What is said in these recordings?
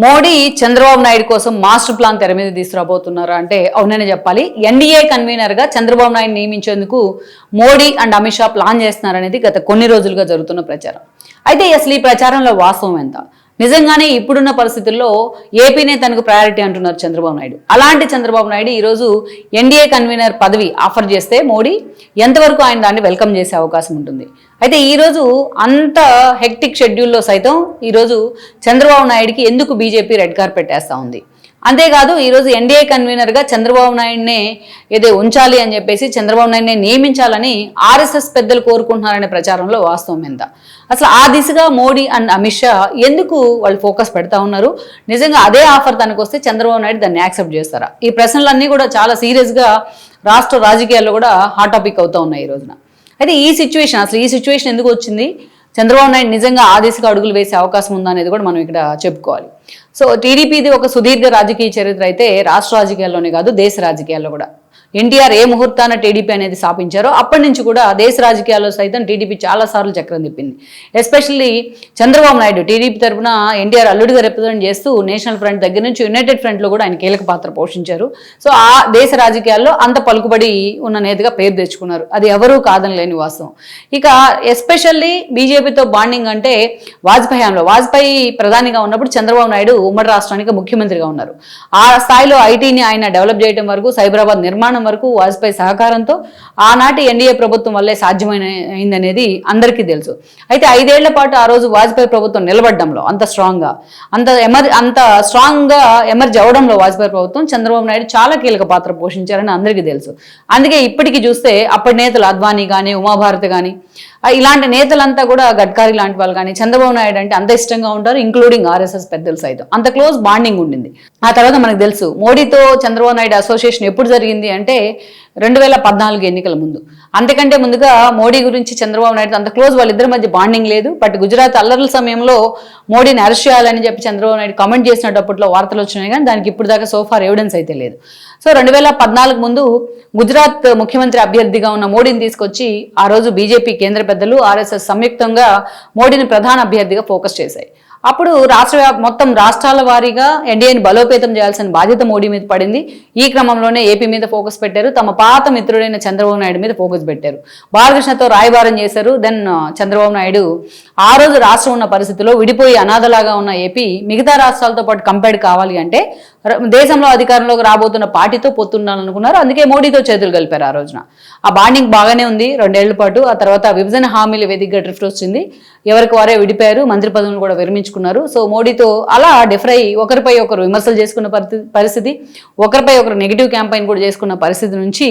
మోడీ చంద్రబాబు నాయుడు కోసం master plan తెర మీద తీసుకురాబోతున్నారు అంటే అవుననే చెప్పాలి. ఎన్డీఏ కన్వీనర్ గా చంద్రబాబు నాయుడు నియమించేందుకు మోడీ అండ్ అమిత్ షా ప్లాన్ చేస్తున్నారనేది గత కొన్ని రోజులుగా జరుగుతున్న ప్రచారం. అయితే అసలు ఈ ప్రచారంలో వాస్తవం ఎంత? నిజంగానే ఇప్పుడున్న పరిస్థితుల్లో ఏపీనే తనకు ప్రయారిటీ అంటున్నారు చంద్రబాబు నాయుడు. అలాంటి చంద్రబాబు నాయుడు ఈరోజు ఎన్డీఏ కన్వీనర్ పదవి ఆఫర్ చేస్తే మోడీ ఎంతవరకు ఆయన దాన్ని వెల్కమ్ చేసే అవకాశం ఉంటుంది? అయితే ఈరోజు అంత హెక్టిక్ షెడ్యూల్లో సైతం ఈరోజు చంద్రబాబు నాయుడికి ఎందుకు బీజేపీ రెడ్ కార్పెట్ వేస్తూ ఉంది? అంతేకాదు ఈరోజు ఎన్డీఏ కన్వీనర్గా చంద్రబాబు నాయుడినే ఏదో ఉంచాలి అని చెప్పేసి చంద్రబాబు నాయుడిని నియమించాలని ఆర్ఎస్ఎస్ పెద్దలు కోరుకుంటున్నారనే ప్రచారంలో వాస్తవం ఎంత? అసలు ఆ దిశగా మోడీ అండ్ అమిత్ షా ఎందుకు వాళ్ళు ఫోకస్ పెడతా ఉన్నారు? నిజంగా అదే ఆఫర్ తనకు వస్తే చంద్రబాబు నాయుడు దాన్ని యాక్సెప్ట్ చేస్తారా? ఈ ప్రశ్నలన్నీ కూడా చాలా సీరియస్గా రాష్ట్ర రాజకీయాల్లో కూడా హాట్ టాపిక్ అవుతూ ఉన్నాయి ఈ రోజున. అయితే ఈ సిచ్యువేషన్ ఎందుకు వచ్చింది? చంద్రబాబు నాయుడు నిజంగా ఆ దిశగా అడుగులు వేసే అవకాశం ఉందా అనేది కూడా మనం ఇక్కడ చెప్పుకోవాలి. సో టీడీపీది ఒక సుదీర్ఘ రాజకీయ చరిత్ర అయితే రాష్ట్ర రాజకీయాల్లోనే కాదు దేశ రాజకీయాల్లో కూడా. ఎన్టీఆర్ ఏ ముహూర్తాన టీడీపీ అనేది స్థాపించారో అప్పటి నుంచి కూడా దేశ రాజకీయాల్లో సైతం టీడీపీ చాలాసార్లు చక్రం తిప్పింది. ఎస్పెషల్లీ చంద్రబాబు నాయుడు టీడీపీ తరఫున ఎన్టీఆర్ అల్లుడిగా రిప్రజెంట్ చేస్తూ నేషనల్ ఫ్రంట్ దగ్గర నుంచి యునైటెడ్ ఫ్రంట్లో కూడా ఆయన కీలక పాత్ర పోషించారు. సో ఆ దేశ రాజకీయాల్లో అంత పలుకుబడి ఉన్న నేతగా పేరు తెచ్చుకున్నారు. అది ఎవరూ కాదని లేని వాస్తవం. ఇక ఎస్పెషల్లీ బీజేపీతో బాండింగ్ అంటే వాజ్పేయి ప్రధానిగా ఉన్నప్పుడు చంద్రబాబు నాయుడు ఉమ్మడి రాష్ట్రానికి ముఖ్యమంత్రిగా ఉన్నారు. ఆ స్థాయిలో ఐటీని ఆయన డెవలప్ చేయడం వరకు, సైబరాబాద్ నిర్మాణం వరకు వాజ్పేయి సహకారంతో ఆనాటి ఎన్డీఏ ప్రభుత్వం వల్లే సాధ్యమైందనేది అందరికీ తెలుసు. అయితే 5 ఏళ్ల పాటు ఆ రోజు వాజ్పేయి ప్రభుత్వం నిలబడడంలో అంత స్ట్రాంగ్గా ఎమర్జ్ అవడంలో వాజ్పేయి ప్రభుత్వం చంద్రబాబు నాయుడు చాలా కీలక పాత్ర పోషించారని అందరికీ తెలుసు. అందుకే ఇప్పటికీ చూస్తే అప్పటి నేతలు అద్వానీ కానీ, ఉమాభారతి కానీ, ఇలాంటి నేతలంతా కూడా గడ్కారీ లాంటి వాళ్ళు కానీ చంద్రబాబు నాయుడు అంటే అంత ఇష్టంగా ఉంటారు, ఇంక్లూడింగ్ ఆర్ఎస్ఎస్ పెద్దలు సైతం. అంత క్లోజ్ బాండింగ్ ఉండింది. ఆ తర్వాత మనకు తెలుసు మోడీతో చంద్రబాబు నాయుడు అసోసియేషన్ ఎప్పుడు జరిగింది అంటే 2014 ఎన్నికల ముందు. అంతకంటే ముందుగా మోడీ గురించి చంద్రబాబు నాయుడు అంత క్లోజ్ వాళ్ళిద్దరి మధ్య బాండింగ్ లేదు. బట్ గుజరాత్ అల్లర్ల సమయంలో మోడీని అరెస్ట్ చేయాలని చెప్పి చంద్రబాబు నాయుడు కామెంట్ చేసినప్పట్లో వార్తలు వచ్చినాయి, కానీ దానికి ఇప్పుడు దాకా సోఫార్ ఎవిడెన్స్ అయితే లేదు. సో 2014 ముందు గుజరాత్ ముఖ్యమంత్రి అభ్యర్థిగా ఉన్న మోడీని తీసుకొచ్చి ఆ రోజు బీజేపీ కేంద్ర పెద్దలు, ఆర్ఎస్ఎస్ సంయుక్తంగా మోడీని ప్రధాన అభ్యర్థిగా ఫోకస్ చేశాయి. అప్పుడు మొత్తం రాష్ట్రాల వారీగా ఎన్డీఏని బలోపేతం చేయాల్సిన బాధ్యత మోడీ మీద పడింది. ఈ క్రమంలోనే ఏపీ మీద ఫోకస్ పెట్టారు. తమ పాత మిత్రుడైన చంద్రబాబు నాయుడు మీద ఫోకస్ పెట్టారు. బాలకృష్ణతో రాయబారం చేశారు. దెన్ చంద్రబాబు నాయుడు ఆ రోజు రాష్ట్రం ఉన్న పరిస్థితుల్లో విడిపోయి అనాథలాగా ఉన్న ఏపీ మిగతా రాష్ట్రాలతో పాటు కంపేర్ కావాలి అంటే దేశంలో అధికారంలోకి రాబోతున్న పార్టీతో పొత్తుండాలనుకున్నారు. అందుకే మోడీతో చేతులు కలిపారు. ఆ రోజున ఆ బాండింగ్ బాగానే ఉంది 2 ఏళ్ల పాటు. ఆ తర్వాత విభజన హామీల వేదికగా డ్రిఫ్ట్ వచ్చింది. ఎవరికి వారే విడిపోయారు, మంత్రి పదవులను కూడా విరమించుకున్నారు. సో మోడీతో అలా డిఫరై ఒకరిపై ఒకరు విమర్శలు చేసుకున్న పరిస్థితి, ఒకరిపై ఒకరు నెగిటివ్ క్యాంపెయిన్ కూడా చేసుకున్న పరిస్థితి నుంచి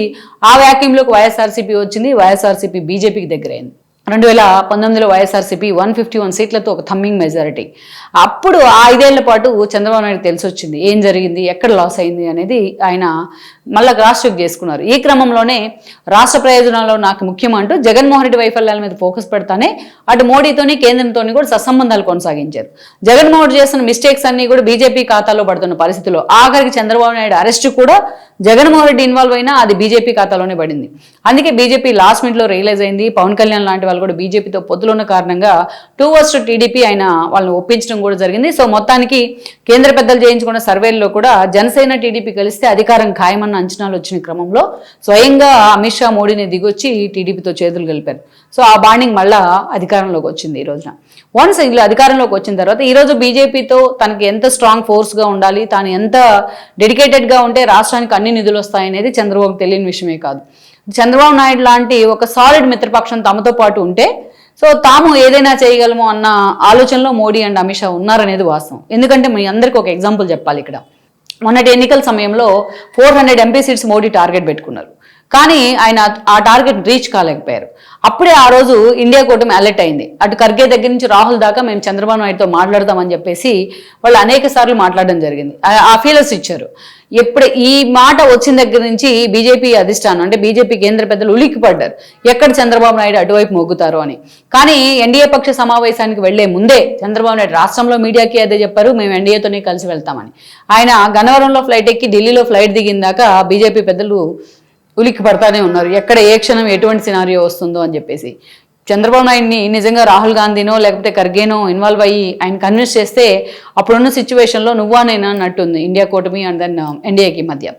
ఆ వ్యాక్యూమ్లోకి వైఎస్ఆర్సీపీ వచ్చింది. వైఎస్ఆర్సీపీ బీజేపీకి దగ్గరైంది. 2019లో వైఎస్ఆర్సీపీ 151 సీట్లతో ఒక థమ్మింగ్ మెజారిటీ. అప్పుడు ఆ 5 ఏళ్ల పాటు చంద్రబాబు నాయుడు తెలిసి వచ్చింది ఏం జరిగింది, ఎక్కడ లాస్ అయింది అనేది ఆయన మళ్ళా క్రాస్ చెక్ చేసుకున్నారు. ఈ క్రమంలోనే రాష్ట్ర ప్రయోజనాల్లో నాకు ముఖ్యం అంటూ జగన్మోహన్ రెడ్డి వైఫల్యాల మీద ఫోకస్ పెడతానే అటు మోడీతోని కేంద్రంతోని కూడా సత్సంబంధాలు కొనసాగించారు. జగన్మోహన్ రెడ్డి చేస్తున్న మిస్టేక్స్ అన్ని కూడా బీజేపీ ఖాతాలో పడుతున్న పరిస్థితిలో ఆఖరికి చంద్రబాబు నాయుడు అరెస్టు కూడా జగన్మోహన్ రెడ్డి ఇన్వాల్వ్ అయినా అది బీజేపీ ఖాతాలోనే పడింది. అందుకే బీజేపీ లాస్ట్ మినిట్లో రియలైజ్ అయింది. పవన్ కళ్యాణ్ లాంటి వాళ్ళు కూడా బీజేపీతో పొత్తులు ఉన్న కారణంగా 2 టీడీపీ ఆయన వాళ్ళని ఒప్పించడం కూడా జరిగింది. సో మొత్తానికి కేంద్ర పెద్దలు చేయించుకున్న సర్వేల్లో కూడా జనసేన టీడీపీ కలిస్తే అధికారం ఖాయమన్న అంచనాలు వచ్చిన క్రమంలో స్వయంగా అమిత్ షా మోడీని దిగొచ్చి టీడీపీతో చేతులు కలిపారు. సో ఆ బాండింగ్ మళ్ళా అధికారంలోకి వచ్చింది ఈ రోజున. వన్స్ ఇలా అధికారంలోకి వచ్చిన తర్వాత ఈరోజు బీజేపీతో తనకి ఎంత స్ట్రాంగ్ ఫోర్స్గా ఉండాలి, తాను ఎంత డెడికేటెడ్గా ఉంటే రాష్ట్రానికి అన్ని నిధులు వస్తాయనేది చంద్రబాబుకు తెలియని విషయమే కాదు. చంద్రబాబు నాయుడు లాంటి ఒక సాలిడ్ మిత్రపక్షం తమతో పాటు ఉంటే సో తాము ఏదైనా చేయగలము అన్న ఆలోచనలో మోడీ అండ్ అమిత్ షా ఉన్నారనేది వాస్తవం. ఎందుకంటే మీ అందరికీ ఒక ఎగ్జాంపుల్ చెప్పాలి ఇక్కడ. మొన్నటి ఎన్నికల సమయంలో 400 ఎంపీ సీట్స్ మోడీ టార్గెట్ పెట్టుకున్నారు, కానీ ఆయన ఆ టార్గెట్ రీచ్ కాలేకపోయారు. అప్పుడే ఆ రోజు ఇండియా కూటమి అలర్ట్ అయింది. అటు ఖర్గే దగ్గర నుంచి రాహుల్ దాకా మేము చంద్రబాబు నాయుడుతో మాట్లాడదామని చెప్పేసి వాళ్ళు అనేక సార్లు మాట్లాడడం జరిగింది. ఆ ఫీలర్స్ ఇచ్చారు. ఎప్పుడు ఈ మాట వచ్చిన దగ్గర నుంచి బీజేపీ అధిష్టానం అంటే బీజేపీ కేంద్ర పెద్దలు ఉలిక్కిపడ్డారు, ఎక్కడ చంద్రబాబు నాయుడు అటువైపు మొగ్గుతారో అని. కానీ ఎన్డీఏ పక్ష సమావేశానికి వెళ్లే ముందే చంద్రబాబు నాయుడు రాష్ట్రంలో మీడియాకి అదే చెప్పారు, మేము ఎన్డీఏతోనే కలిసి వెళ్తామని. ఆయన గన్నవరంలో ఫ్లైట్ ఎక్కి ఢిల్లీలో ఫ్లైట్ దిగిందాక బీజేపీ పెద్దలు ఉలిక్కి పడతానే ఉన్నారు, ఎక్కడ ఏ క్షణం ఎటువంటి సినారియో వస్తుందో అని చెప్పేసి. చంద్రబాబు నాయుడిని నిజంగా రాహుల్ గాంధీనో లేకపోతే ఖర్గేనో ఇన్వాల్వ్ అయ్యి ఆయన కన్విన్స్ చేస్తే అప్పుడున్న సిచ్యువేషన్లో నువ్వా నేనా అన్నట్టుంది ఇండియా కూటమి అండ్ దెన్ ఎన్డీఏకి మధ్య.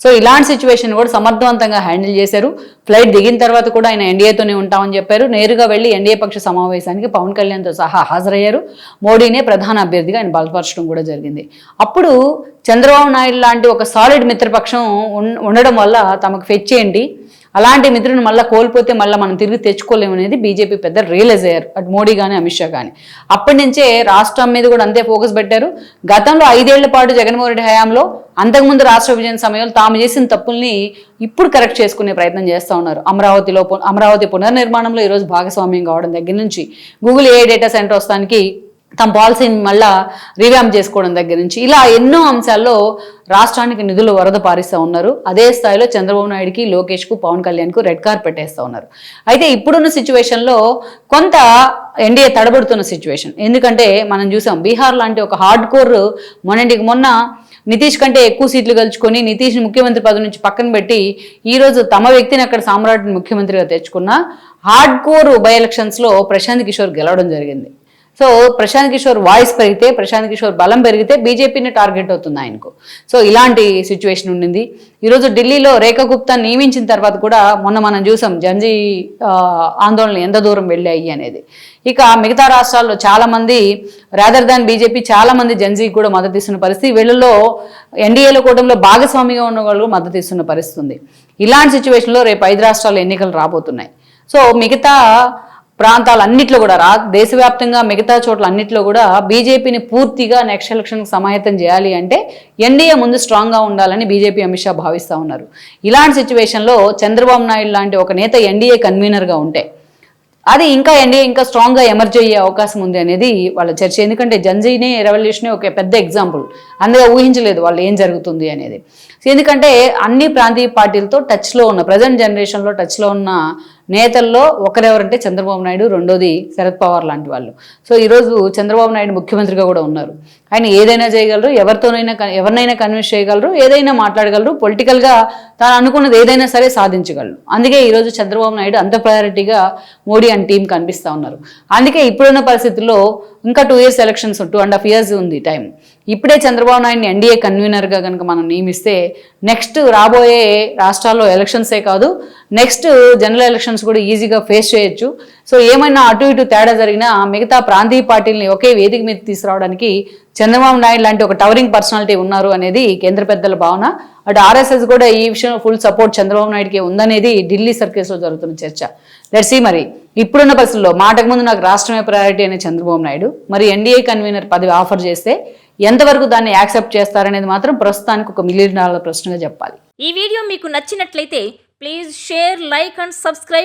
సో ఇలాంటి సిచ్యువేషన్ కూడా సమర్థవంతంగా హ్యాండిల్ చేశారు. ఫ్లైట్ దిగిన తర్వాత కూడా ఆయన ఎన్డీఏతోనే ఉంటామని చెప్పారు. నేరుగా వెళ్ళి ఎన్డీఏ పక్ష సమావేశానికి పవన్ కళ్యాణ్తో సహా హాజరయ్యారు. మోడీనే ప్రధాన అభ్యర్థిగా ఆయన బలపరచడం కూడా జరిగింది. అప్పుడు చంద్రబాబు నాయుడు లాంటి ఒక సాలిడ్ మిత్రపక్షం ఉండడం వల్ల తమకు ఫెచ్ చేయండి, అలాంటి మిత్రుని మళ్ళీ కోల్పోతే మళ్ళీ మనం తిరిగి తెచ్చుకోలేము అనేది బీజేపీ పెద్ద రియలైజ్ అయ్యారు, అటు మోడీ కానీ అమిత్ షా కానీ. అప్పటి నుంచే రాష్ట్రం మీద కూడా అంతే ఫోకస్ పెట్టారు. గతంలో 5 ఏళ్ల పాటు జగన్మోహన్ రెడ్డి హయాంలో అంతకుముందు రాష్ట్ర విభజన సమయంలో తాము చేసిన తప్పుల్ని ఇప్పుడు కరెక్ట్ చేసుకునే ప్రయత్నం చేస్తూ ఉన్నారు. అమరావతి పునర్నిర్మాణంలో ఈరోజు భాగస్వామ్యం కావడం దగ్గర నుంచి గూగుల్ AI డేటా సెంటర్ వస్తానికి తమ పాలసీని మళ్ళా రివ్యామ్ చేసుకోవడం దగ్గర నుంచి ఇలా ఎన్నో అంశాల్లో రాష్ట్రానికి నిధులు వరద పారిస్తూ ఉన్నారు. అదే స్థాయిలో చంద్రబాబు నాయుడుకి, లోకేష్కు, పవన్ కళ్యాణ్కు రెడ్ కార్పెట్ వేస్తూ ఉన్నారు. అయితే ఇప్పుడున్న సిచ్యువేషన్లో కొంత ఎన్డీఏ తడబడుతున్న సిచ్యువేషన్. ఎందుకంటే మనం చూసాం బీహార్ లాంటి ఒక హార్డ్ కోర్ మొన్న నితీష్ కంటే ఎక్కువ సీట్లు గెలుచుకొని నితీష్ని ముఖ్యమంత్రి పదవి నుంచి పక్కన పెట్టి ఈరోజు తమ వ్యక్తిని అక్కడ సామ్రాట్ని ముఖ్యమంత్రిగా తెచ్చుకున్న హార్డ్ కోర్ బై ఎలక్షన్స్లో ప్రశాంత్ కిషోర్ గెలవడం జరిగింది. సో ప్రశాంత్ కిషోర్ వాయిస్ పెరిగితే, ప్రశాంత్ కిషోర్ బలం పెరిగితే బీజేపీని టార్గెట్ అవుతుంది ఆయనకు. సో ఇలాంటి సిచ్యువేషన్ ఉండింది. ఈరోజు ఢిల్లీలో రేఖా గుప్తా నియమించిన తర్వాత కూడా మొన్న మనం చూసాం జంజీ ఆందోళనలు ఎంత దూరం వెళ్ళాయి అనేది. ఇక మిగతా రాష్ట్రాల్లో చాలామంది రాదర్ దాన్ బీజేపీ చాలామంది జంజీకి కూడా మద్దతు ఇస్తున్న పరిస్థితి, వీళ్ళలో ఎన్డీఏలో కూటమిలో భాగస్వామిగా ఉన్న వాళ్ళు మద్దతు ఇస్తున్న పరిస్థితి ఉంది. ఇలాంటి సిచ్యువేషన్లో రేపు 5 రాష్ట్రాల్లో ఎన్నికలు రాబోతున్నాయి. సో మిగతా ప్రాంతాలన్నింటిలో కూడా దేశవ్యాప్తంగా మిగతా చోట్ల అన్నింటిలో కూడా బీజేపీని పూర్తిగా నెక్స్ట్ ఎలక్షన్కి సమాయత్తం చేయాలి అంటే ఎన్డీఏ ముందు స్ట్రాంగ్గా ఉండాలని బీజేపీ అమిత్ షా భావిస్తూ ఉన్నారు. ఇలాంటి సిచ్యువేషన్లో చంద్రబాబు నాయుడు లాంటి ఒక నేత ఎన్డీఏ కన్వీనర్గా ఉంటే అది ఎన్డీఏ ఇంకా స్ట్రాంగ్గా ఎమర్జ్ అయ్యే అవకాశం ఉంది అనేది వాళ్ళ చర్చ. ఎందుకంటే జంజీనే రెవల్యూషనే ఒక పెద్ద ఎగ్జాంపుల్, అందులో ఊహించలేదు వాళ్ళు ఏం జరుగుతుంది అనేది. ఎందుకంటే అన్ని ప్రాంతీయ పార్టీలతో టచ్లో ఉన్న ప్రజెంట్ జనరేషన్లో టచ్లో ఉన్న నేతల్లో ఒకరెవరంటే చంద్రబాబు నాయుడు, రెండోది శరద్ పవార్ లాంటి వాళ్ళు. సో ఈరోజు చంద్రబాబు నాయుడు ముఖ్యమంత్రిగా కూడా ఉన్నారు. ఆయన ఏదైనా చేయగలరు, ఎవరినైనా కన్విన్స్ చేయగలరు, ఏదైనా మాట్లాడగలరు, పొలిటికల్గా తాను అనుకున్నది ఏదైనా సరే సాధించగలరు. అందుకే ఈరోజు చంద్రబాబు నాయుడు అంత ప్రయారిటీగా మోడీ అండ్ టీం కనిపిస్తూ ఉన్నారు. అందుకే ఇప్పుడున్న పరిస్థితుల్లో ఇంకా 2 years ఎలక్షన్స్, 2.5 years ఉంది టైం. ఇప్పుడే చంద్రబాబు నాయుడిని ఎన్డీఏ కన్వీనర్గా కనుక మనం నియమిస్తే నెక్స్ట్ రాబోయే రాష్ట్రాల్లో ఎలక్షన్సే కాదు, నెక్స్ట్ జనరల్ ఎలక్షన్స్ కూడా ఈజీగా ఫేస్ చేయొచ్చు. సో ఏమైనా అటు ఇటు తేడా జరిగినా మిగతా ప్రాంతీయ పార్టీలని ఒకే వేదిక మీద తీసుకురావడానికి చంద్రబాబు నాయుడు లాంటి ఒక టవరింగ్ పర్సనాలిటీ ఉన్నారు అనేది కేంద్ర పెద్దల భావన. అటు ఆర్ఎస్ఎస్ కూడా ఈ విషయంలో ఫుల్ సపోర్ట్ చంద్రబాబు నాయుడుకి ఉందనేది ఢిల్లీ సర్కిల్స్లో జరుగుతున్న చర్చ. లెట్స్ సీ మరి ఇప్పుడున్న పరిస్థితుల్లో మాటకు ముందు నాకు రాష్ట్రమే ప్రయారిటీ అనే చంద్రబాబు నాయుడు మరి ఎన్డీఏ కన్వీనర్ పదవి ఆఫర్ చేస్తే ఎంతవరకు దాన్ని యాక్సెప్ట్ చేస్తారనేది మాత్రం ప్రస్తుతానికి $1 మిలియన్ ప్రశ్నగా చెప్పాలి. ఈ వీడియో మీకు నచ్చినట్లయితే please share, like and subscribe.